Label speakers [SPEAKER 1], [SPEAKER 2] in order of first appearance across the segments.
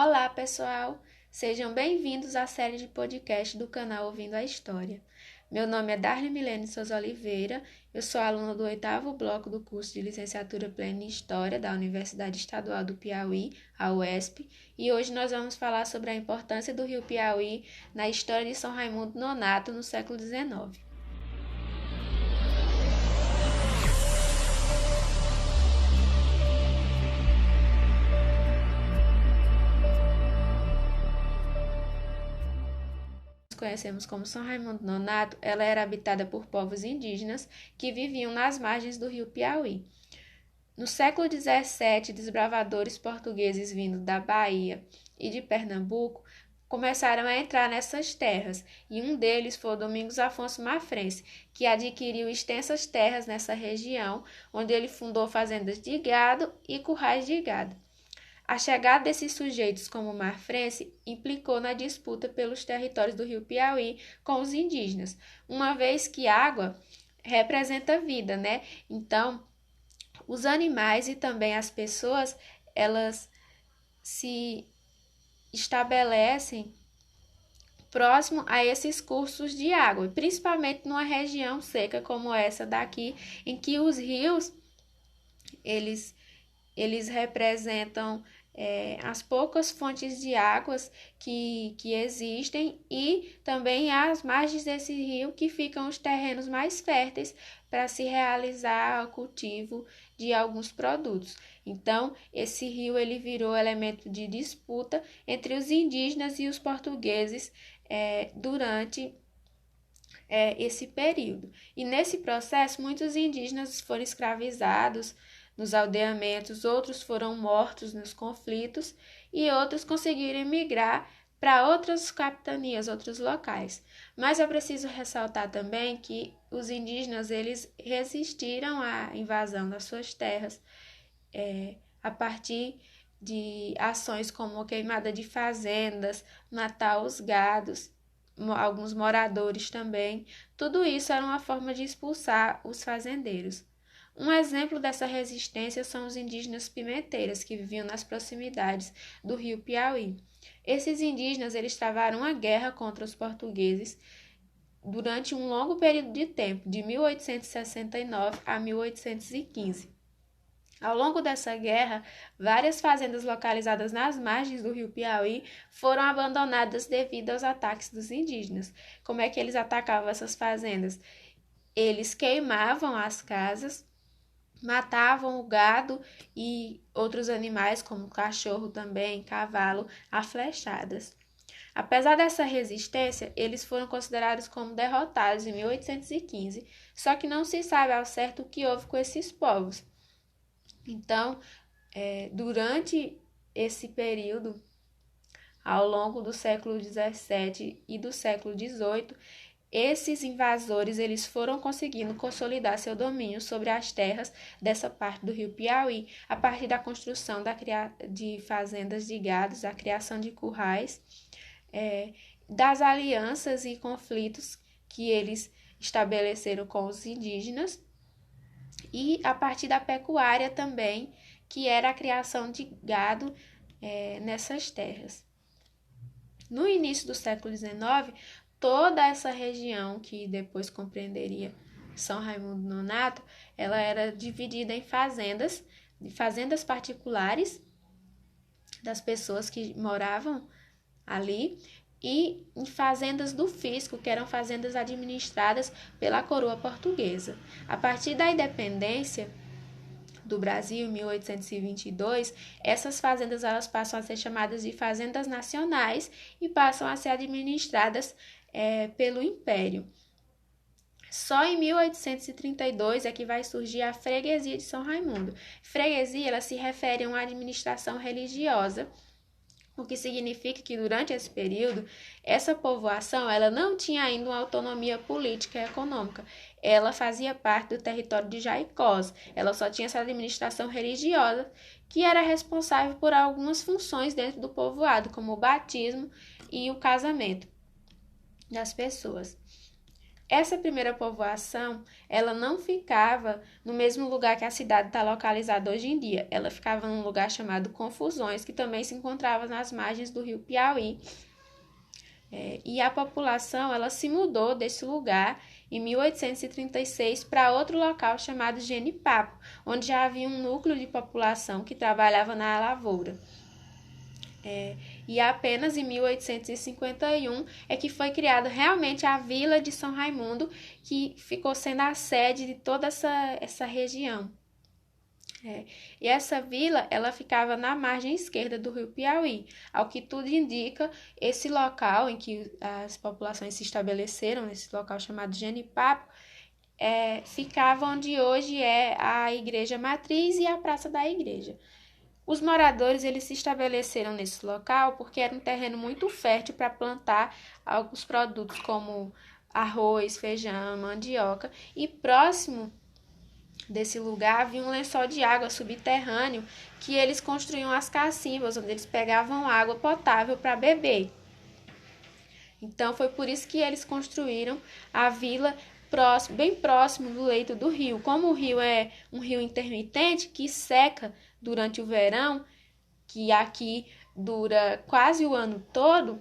[SPEAKER 1] Olá, pessoal! Sejam bem-vindos à série de podcast do canal Ouvindo a História. Meu nome é Darly Milene Souza Oliveira, eu sou aluna do 8º bloco do curso de Licenciatura Plena em História da Universidade Estadual do Piauí, a UESP, e hoje nós vamos falar sobre a importância do Rio Piauí na história de São Raimundo Nonato no século XIX. Conhecemos como São Raimundo Nonato, ela era habitada por povos indígenas que viviam nas margens do rio Piauí. No século XVII, desbravadores portugueses vindos da Bahia e de Pernambuco começaram a entrar nessas terras, e um deles foi o Domingos Afonso Mafrense, que adquiriu extensas terras nessa região, onde ele fundou fazendas de gado e currais de gado. A chegada desses sujeitos como Mafrense implicou na disputa pelos territórios do rio Piauí com os indígenas, uma vez que água representa vida, né? Então, os animais e também as pessoas, elas se estabelecem próximo a esses cursos de água, principalmente numa região seca como essa daqui, em que os rios, eles representam as poucas fontes de águas que existem, e também às margens desse rio que ficam os terrenos mais férteis para se realizar o cultivo de alguns produtos. Então, esse rio ele virou elemento de disputa entre os indígenas e os portugueses durante esse período. E nesse processo, muitos indígenas foram escravizados nos aldeamentos, outros foram mortos nos conflitos e outros conseguiram emigrar para outras capitanias, outros locais. Mas é preciso ressaltar também que os indígenas eles resistiram à invasão das suas terras a partir de ações como queimada de fazendas, matar os gados, alguns moradores também. Tudo isso era uma forma de expulsar os fazendeiros. Um exemplo dessa resistência são os indígenas pimenteiras, que viviam nas proximidades do rio Piauí. Esses indígenas eles travaram uma guerra contra os portugueses durante um longo período de tempo, de 1869 a 1815. Ao longo dessa guerra, várias fazendas localizadas nas margens do rio Piauí foram abandonadas devido aos ataques dos indígenas. Como é que eles atacavam essas fazendas? Eles queimavam as casas, matavam o gado e outros animais, como cachorro também, cavalo, a flechadas. Apesar dessa resistência, eles foram considerados como derrotados em 1815, só que não se sabe ao certo o que houve com esses povos. Então, durante esse período, ao longo do século XVII e do século XVIII, esses invasores eles foram conseguindo consolidar seu domínio sobre as terras dessa parte do rio Piauí, a partir da construção de fazendas de gados, a criação de currais, das alianças e conflitos que eles estabeleceram com os indígenas, e a partir da pecuária também, que era a criação de gado nessas terras. No início do século XIX, toda essa região, que depois compreenderia São Raimundo Nonato, ela era dividida em fazendas particulares das pessoas que moravam ali, e em fazendas do fisco, que eram fazendas administradas pela coroa portuguesa. A partir da independência do Brasil, em 1822, essas fazendas elas passam a ser chamadas de fazendas nacionais e passam a ser administradas pelo Império. Só em 1832 é que vai surgir a freguesia de São Raimundo. Freguesia ela se refere a uma administração religiosa, o que significa que durante esse período, essa povoação ela não tinha ainda uma autonomia política e econômica. Ela fazia parte do território de Jaicós. Ela só tinha essa administração religiosa, que era responsável por algumas funções dentro do povoado, como o batismo e o casamento das pessoas. Essa primeira povoação, ela não ficava no mesmo lugar que a cidade está localizada hoje em dia. Ela ficava num lugar chamado Confusões, que também se encontrava nas margens do rio Piauí. E a população, ela se mudou desse lugar em 1836 para outro local chamado Genipapo, onde já havia um núcleo de população que trabalhava na lavoura. E apenas em 1851 é que foi criada realmente a Vila de São Raimundo, que ficou sendo a sede de toda essa região. E essa vila, ela ficava na margem esquerda do rio Piauí. Ao que tudo indica, esse local em que as populações se estabeleceram, nesse local chamado Genipapo, ficava onde hoje é a Igreja Matriz e a Praça da Igreja. Os moradores eles se estabeleceram nesse local porque era um terreno muito fértil para plantar alguns produtos como arroz, feijão, mandioca, e próximo desse lugar havia um lençol de água subterrâneo que eles construíam as cacimbas, onde eles pegavam água potável para beber. Então foi por isso que eles construíram a vila bem próximo do leito do rio. Como o rio é um rio intermitente que seca durante o verão, que aqui dura quase o ano todo,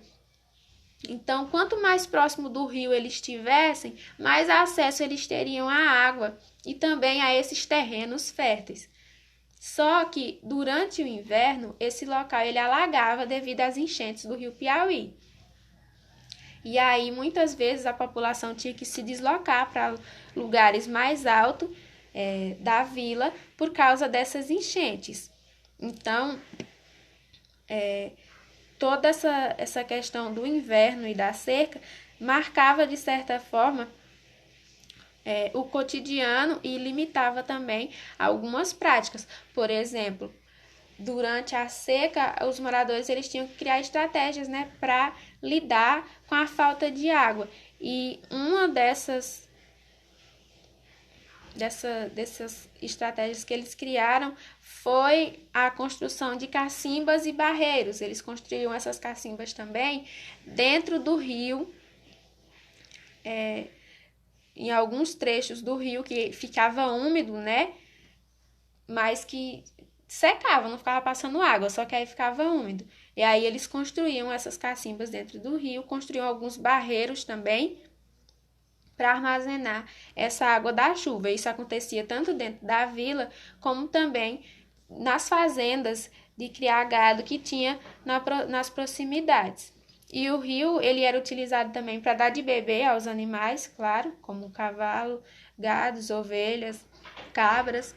[SPEAKER 1] então quanto mais próximo do rio eles estivessem, mais acesso eles teriam à água e também a esses terrenos férteis. Só que durante o inverno, esse local ele alagava devido às enchentes do rio Piauí. E aí, muitas vezes, a população tinha que se deslocar para lugares mais altos da vila por causa dessas enchentes. Então, toda essa questão do inverno e da seca marcava, de certa forma, o cotidiano e limitava também algumas práticas. Por exemplo, durante a seca, os moradores eles tinham que criar estratégias, né, para lidar com a falta de água. E uma dessas estratégias que eles criaram foi a construção de cacimbas e barreiros. Eles construíam essas cacimbas também dentro do rio, em alguns trechos do rio que ficava úmido, né, mas que secava, não ficava passando água, só que aí ficava úmido. E aí eles construíam essas cacimbas dentro do rio, construíam alguns barreiros também para armazenar essa água da chuva. Isso acontecia tanto dentro da vila, como também nas fazendas de criar gado que tinha nas proximidades. E o rio, ele era utilizado também para dar de beber aos animais, claro, como cavalo, gados, ovelhas, cabras.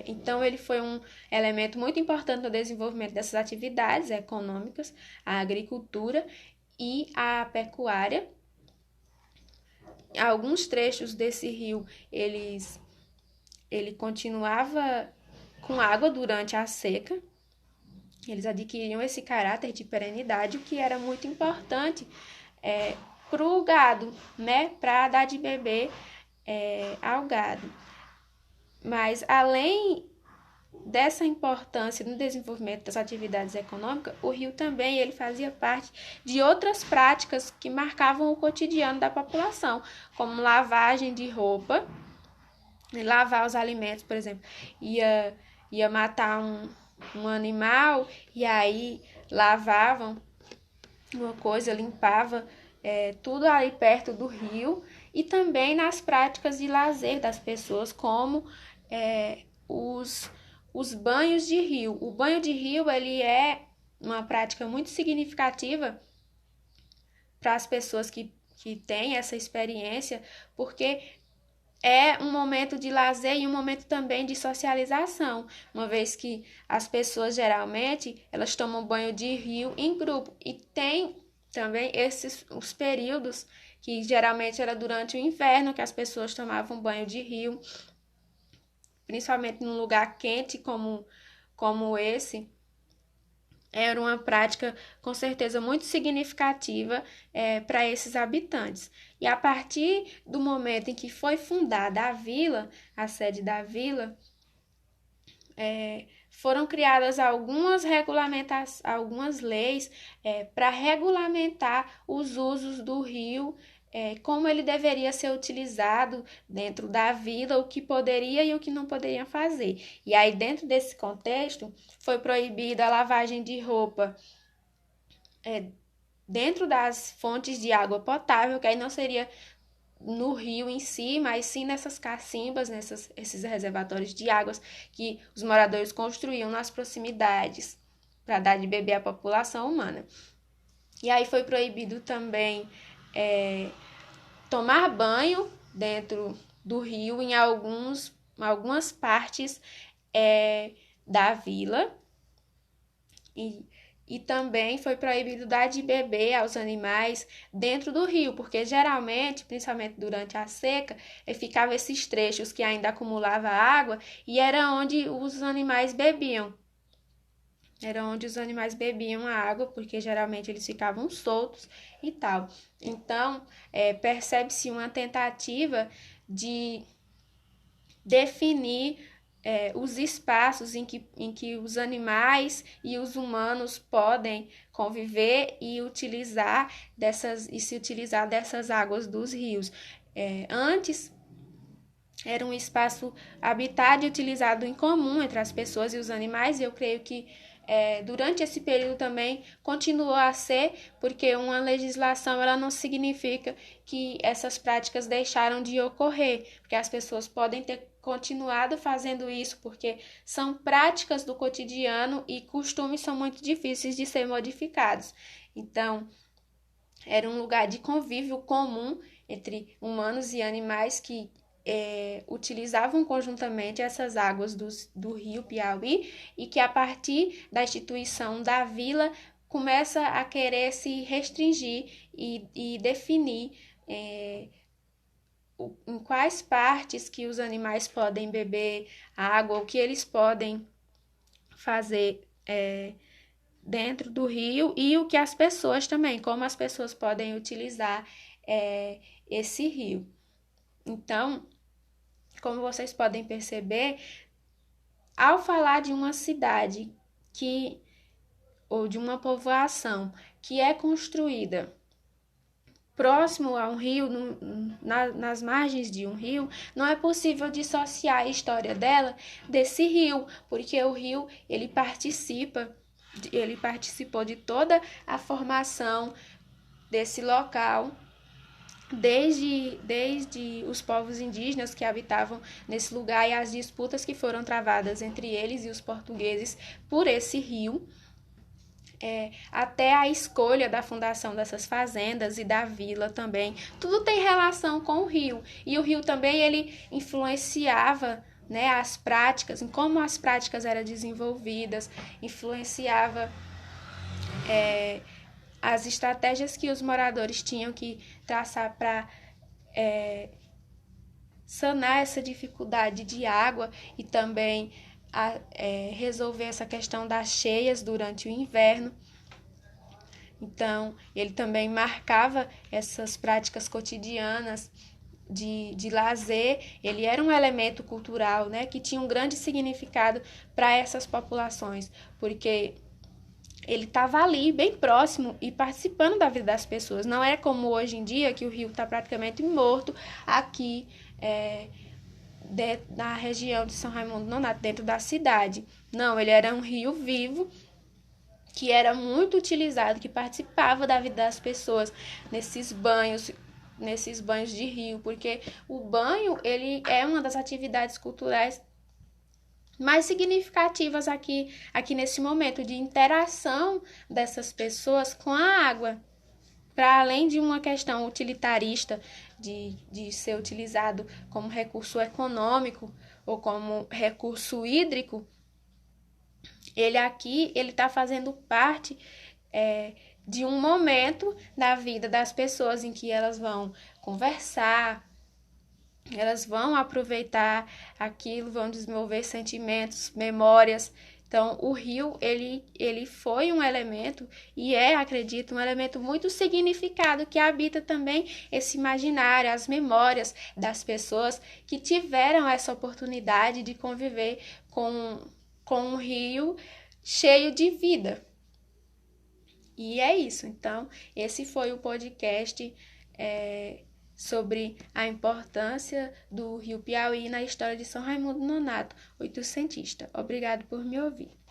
[SPEAKER 1] Então, ele foi um elemento muito importante no desenvolvimento dessas atividades econômicas, a agricultura e a pecuária. Alguns trechos desse rio, ele continuava com água durante a seca. Eles adquiriam esse caráter de perenidade, o que era muito importante para o gado, né? Para dar de beber ao gado. Mas, além dessa importância no desenvolvimento das atividades econômicas, o rio também ele fazia parte de outras práticas que marcavam o cotidiano da população, como lavagem de roupa, lavar os alimentos, por exemplo, ia matar um animal e aí lavavam uma coisa, limpava tudo ali perto do rio, e também nas práticas de lazer das pessoas, como os banhos de rio. O banho de rio ele é uma prática muito significativa para as pessoas que têm essa experiência, porque é um momento de lazer e um momento também de socialização, uma vez que as pessoas geralmente elas tomam banho de rio em grupo, e tem também os períodos que geralmente era durante o inverno que as pessoas tomavam banho de rio, principalmente num lugar quente como esse. Era uma prática, com certeza, muito significativa para esses habitantes. E a partir do momento em que foi fundada a vila, a sede da vila, foram criadas algumas leis para regulamentar os usos do rio como ele deveria ser utilizado dentro da vila, o que poderia e o que não poderia fazer. E aí, dentro desse contexto, foi proibida a lavagem de roupa dentro das fontes de água potável, que aí não seria no rio em si, mas sim nessas cacimbas, esses reservatórios de águas que os moradores construíam nas proximidades para dar de beber à população humana. E aí foi proibido também tomar banho dentro do rio em algumas partes da vila. E também foi proibido dar de beber aos animais dentro do rio, porque geralmente, principalmente durante a seca, ficavam esses trechos que ainda acumulava água e era onde os animais bebiam. Era onde os animais bebiam a água, porque geralmente eles ficavam soltos e tal. Então, percebe-se uma tentativa de definir os espaços em que os animais e os humanos podem conviver e se utilizar dessas águas dos rios. Antes era um espaço habitado e utilizado em comum entre as pessoas e os animais, e eu creio que durante esse período também continuou a ser, porque uma legislação ela não significa que essas práticas deixaram de ocorrer, porque as pessoas podem ter continuado fazendo isso, porque são práticas do cotidiano e costumes são muito difíceis de ser modificados. Então, era um lugar de convívio comum entre humanos e animais que utilizavam conjuntamente essas águas do rio Piauí e que a partir da instituição da vila começa a querer se restringir e definir em quais partes que os animais podem beber água, o que eles podem fazer dentro do rio e o que as pessoas também, como as pessoas podem utilizar esse rio. Então, como vocês podem perceber, ao falar de uma cidade ou de uma povoação que é construída próximo a um rio, nas margens de um rio, não é possível dissociar a história dela desse rio, porque o rio ele participou de toda a formação desse local, desde os povos indígenas que habitavam nesse lugar e as disputas que foram travadas entre eles e os portugueses por esse rio, até a escolha da fundação dessas fazendas e da vila também. Tudo tem relação com o rio. E o rio também ele influenciava, né, as práticas, em como as práticas eram desenvolvidas, influenciava as estratégias que os moradores tinham que traçar para sanar essa dificuldade de água e também resolver essa questão das cheias durante o inverno. Então, ele também marcava essas práticas cotidianas de lazer. Ele era um elemento cultural, né, que tinha um grande significado para essas populações, porque ele estava ali, bem próximo e participando da vida das pessoas. Não é como hoje em dia, que o rio está praticamente morto aqui na região de São Raimundo Nonato, dentro da cidade. Não, ele era um rio vivo, que era muito utilizado, que participava da vida das pessoas nesses banhos de rio, porque o banho ele é uma das atividades culturais mais significativas aqui nesse momento de interação dessas pessoas com a água. Para além de uma questão utilitarista de ser utilizado como recurso econômico ou como recurso hídrico, ele está fazendo parte de um momento na vida das pessoas em que elas vão conversar, elas vão aproveitar aquilo, vão desenvolver sentimentos, memórias. Então, o rio, ele foi um elemento e acredito, um elemento muito significado que habita também esse imaginário, as memórias das pessoas que tiveram essa oportunidade de conviver com um rio cheio de vida. E é isso. Então, esse foi o podcast sobre a importância do Rio Piauí na história de São Raimundo Nonato, oitocentista. Obrigado por me ouvir.